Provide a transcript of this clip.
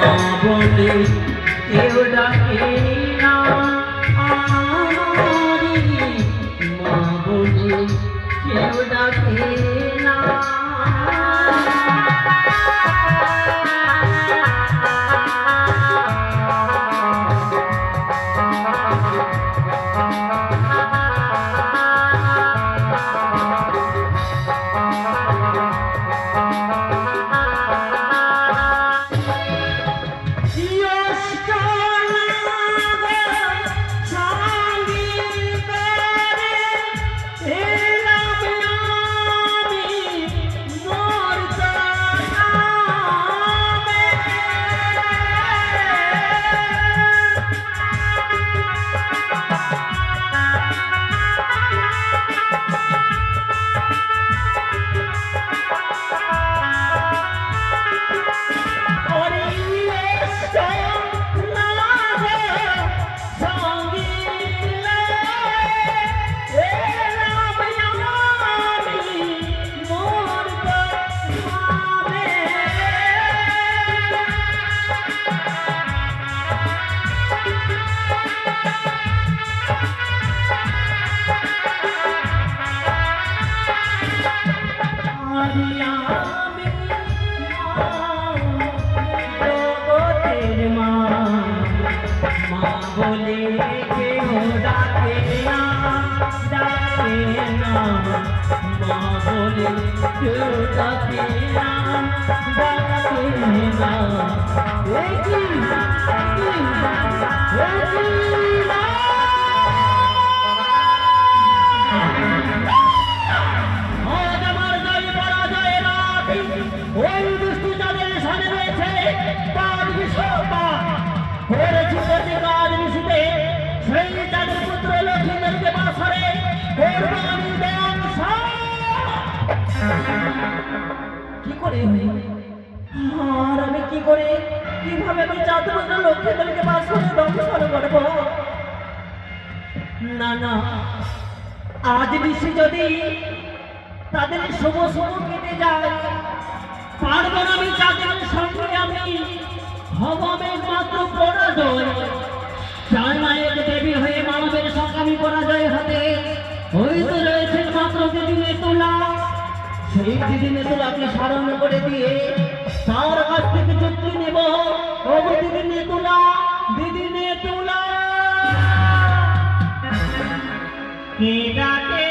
মা বলে কেউ ডাকে না আমারে, মা বলে কেউ ডাকে না। বলে কেউ ডাকে না, ডাকে না, মা বলে কেউ ডাকে না, ডাকে না। আজ আমার জয় পরাজয়ের রাত, ওই দুষ্টু যাদের সামনে রয়েছে তার বিষয়টা করেছি প্রতিকার নিশিতে, সেই তাদের পুত্র লক্ষ্মীদেরকে বাসরে কোরবানি দেন। কি করে আর আমি কি করে কিভাবে আমি চাঁদের পুত্র লক্ষ্মীদেরকে বাসরে ধ্বংসন করব? না না, আজ নিশি যদি তাদের শুভ শুভ কেটে যায়, পারব না আমি চাঁদের সঙ্গে আমি হব মাত্র পরাজয়। চার নায়ক দেবী হয়ে মানবের সংগ্রামী পরাজয় হাতে ওই তো রয়েছেন মাত্র দিদি নেতুলা। সেই দিদি নেতুলাকে স্মরণ করে দিয়ে তার কাছ থেকে চুক্তি নেব। ও দিদি নেতুলা, দিদি নেতুলা কে ডাকে